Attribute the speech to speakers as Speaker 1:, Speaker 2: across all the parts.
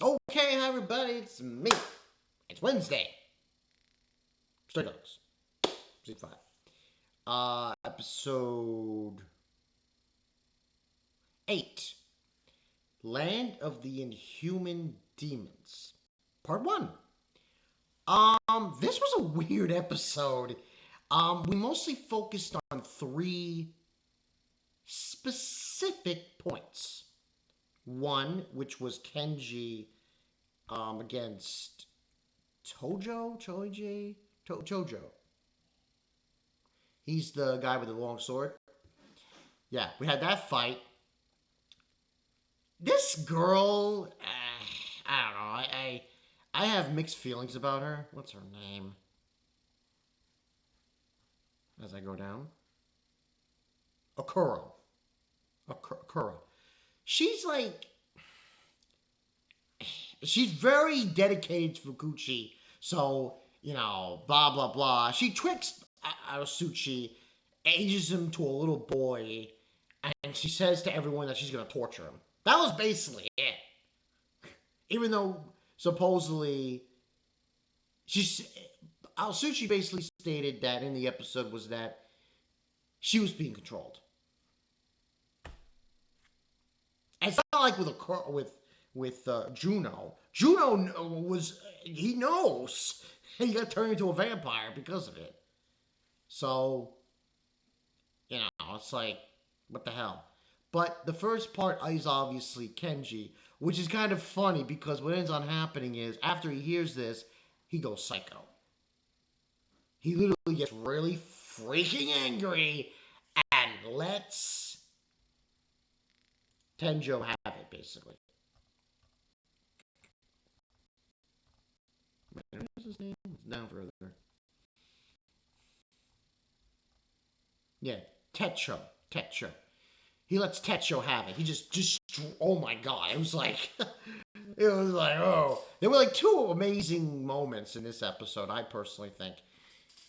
Speaker 1: Okay, hi everybody, it's me. It's Wednesday. Stray Dogs. Season 5. Episode 8. Land of the Inhuman Demons. Part 1. This was a weird episode. We mostly focused on 3 specific points. One, which was Kenji, against Chojo. He's the guy with the long sword. Yeah, we had that fight. This girl, I don't know. I have mixed feelings about her. What's her name? As I go down, Okuro. Okuro. She's like, she's very dedicated to Fukuchi. So blah blah blah. She tricks Asuchi, ages him to a little boy, and she says to everyone that she's gonna torture him. That was basically it. Even though supposedly she's Asuchi basically stated that in the episode was that she was being controlled. And it's not like with Juno. Juno he knows he got turned into a vampire because of it. So it's like what the hell. But the first part is obviously Kenji, which is kind of funny because what ends on happening is after he hears this, he goes psycho. He literally gets really freaking angry and lets Tenjo have it, basically. What's his name? It's down further. Yeah, Techo. Techo. He lets Techo have it. He just, oh my god. It was like, oh. There were like 2 amazing moments in this episode, I personally think.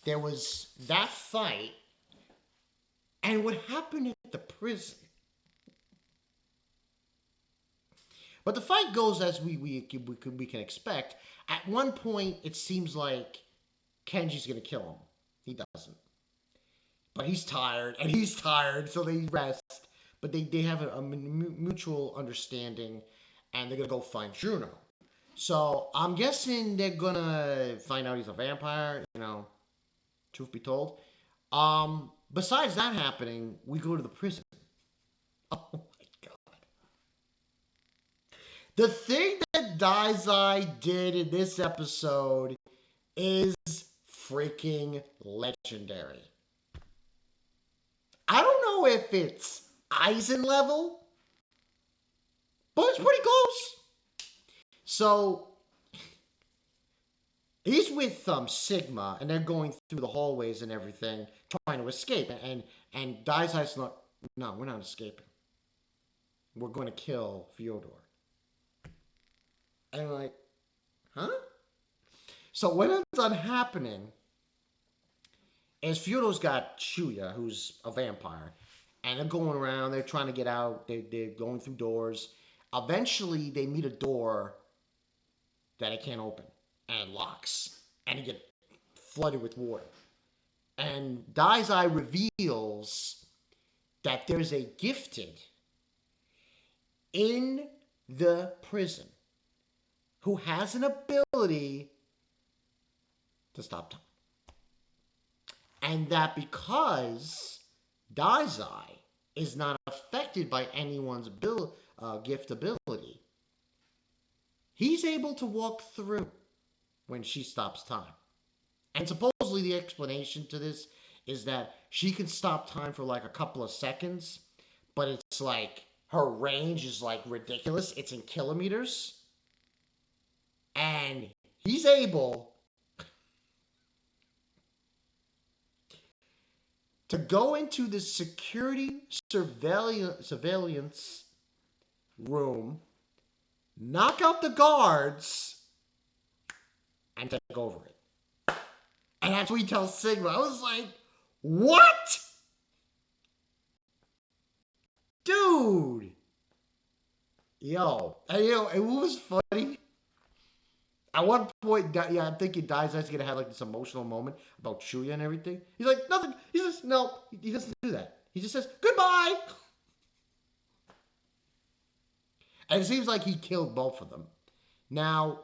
Speaker 1: There was that fight and what happened at the prison. But the fight goes as we can expect. At one point, it seems like Kenji's going to kill him. He doesn't. But he's tired, and he's tired, so they rest. But they have a mutual understanding, and they're going to go find Juno. So I'm guessing they're going to find out he's a vampire, truth be told. Besides that happening, we go to the prison. Oh my god. The thing that Daizai did in this episode is freaking legendary. I don't know if it's Eisen level, but it's pretty close. So he's with Sigma, and they're going through the hallways and everything, trying to escape. And Daizai's not. No, we're not escaping. We're going to kill Fyodor. And I'm like, huh? So what ends up happening is Fyodor's got Shuya, who's a vampire, and they're going around. They're trying to get out. They're going through doors. Eventually, they meet a door that it can't open, and it locks, and you get flooded with water. And Daizai reveals that there's a gifted in the prison who has an ability to stop time. And that because Daizai is not affected by anyone's gift ability, he's able to walk through when she stops time. And supposedly the explanation to this is that she can stop time for like a couple of seconds, but it's like her range is like ridiculous. It's in kilometers. And he's able to go into the security surveillance room, knock out the guards, and take over it. And that's what he tells Sigma. I was like, what? Dude. Yo. And it was funny At one point, yeah, I'm thinking Daizai's gonna have like this emotional moment about Shuya and everything. He's like, nothing. He says, no, he doesn't do that. He just says, goodbye. And it seems like he killed both of them. Now,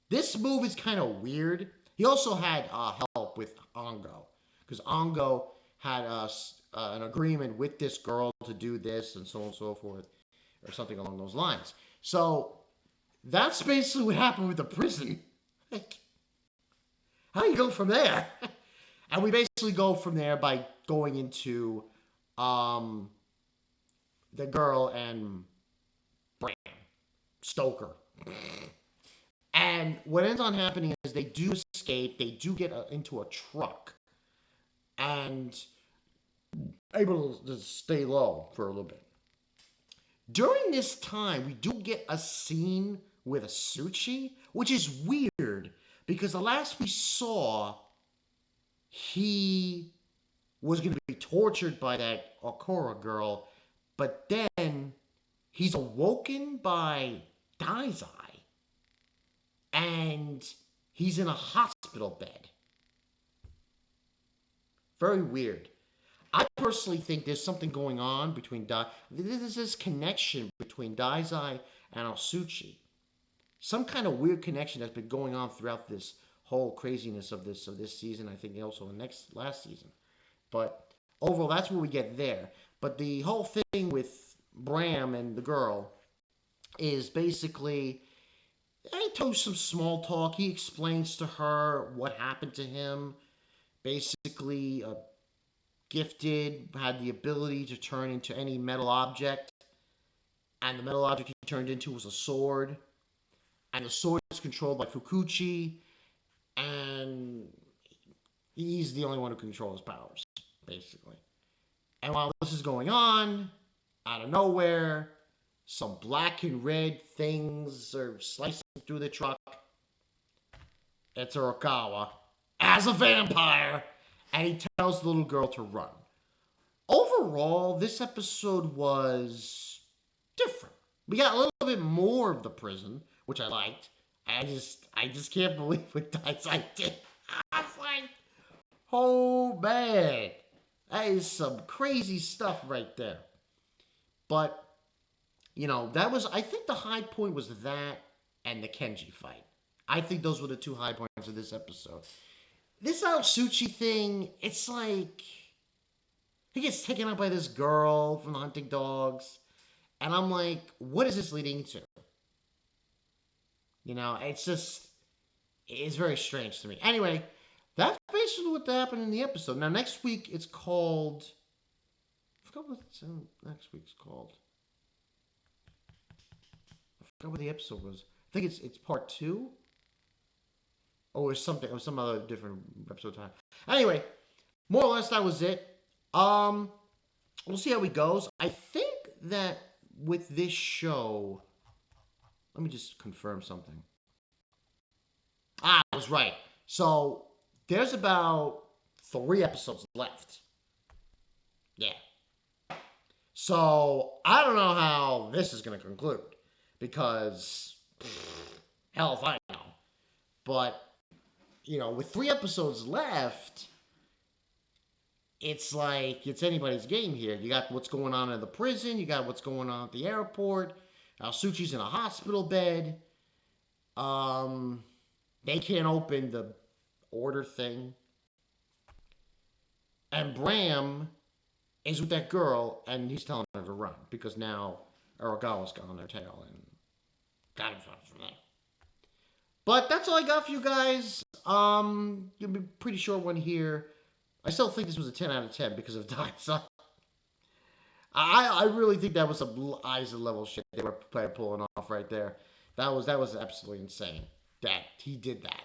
Speaker 1: this move is kind of weird. He also had help with Ongo. Because Ongo had an agreement with this girl to do this and so on and so forth. Or something along those lines. So, that's basically what happened with the prison. Like, how do you go from there? And we basically go from there by going into the girl and Bram Stoker. And what ends on happening is they do escape. They do get into a truck and able to stay low for a little bit. During this time, we do get a scene with Asuchi, which is weird because the last we saw, he was going to be tortured by that Okura girl, but then he's awoken by Daizai, and he's in a hospital bed. Very weird. I personally think there's something going on between There's this connection between Daizai and Asuchi. Some kind of weird connection that's been going on throughout this whole craziness of this season. I think also the last season. But overall, that's where we get there. But the whole thing with Bram and the girl is basically, he told some small talk. He explains to her what happened to him. Basically, gifted, had the ability to turn into any metal object. And the metal object he turned into was a sword. And the sword is controlled by Fukuchi. And he's the only one who controls powers, basically. And while this is going on, out of nowhere, some black and red things are slicing through the truck. It's Arakawa as a vampire, and he tells the little girl to run. Overall, this episode was different. We got a little bit more of the prison, which I liked. I just can't believe what Daizai did. I was like, oh man, that is some crazy stuff right there. But, you know, I think the high point was that and the Kenji fight. I think those were the two high points of this episode. This Asuchi thing, it's like, he gets taken up by this girl from the hunting dogs. And I'm like, what is this leading to? You know, it's very strange to me. Anyway, that's basically what happened in the episode. Now, next week, it's called, I forgot what next week's called. I forgot what the episode was. I think it's part 2. Or it was some other different episode time. Anyway, more or less that was it. We'll see how it goes. I think that with this show, let me just confirm something. I was right. So, there's about 3 episodes left. Yeah. So, I don't know how this is going to conclude. Because, hell if I know. But, you know, with 3 episodes left, it's like, it's anybody's game here. You got what's going on in the prison. You got what's going on at the airport. Asuchi's in a hospital bed. They can't open the order thing. And Bram is with that girl, and he's telling her to run. Because now Aragawa's got on their tail and got him from there. But that's all I got for you guys. Gonna be a pretty short one here. I still think this was a 10 out of 10 because of Daizai. I really think that was some Aizen level shit they were pulling off right there. That was absolutely insane that he did that.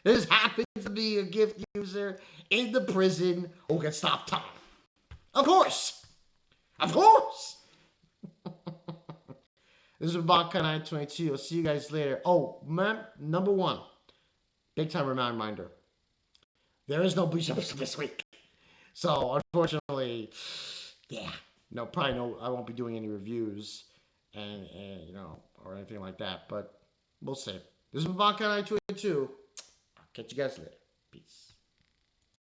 Speaker 1: This happens to be a gift user in the prison who can stop time. Of course! Of course! This is Bungo 922. I'll see you guys later. Oh, man, number 1. Big time reminder. There is no Bleach episode this week. So, unfortunately, yeah. No, probably no, I won't be doing any reviews. and you know, or anything like that. But we'll see. This is Bungo 922. I'll catch you guys later. Peace.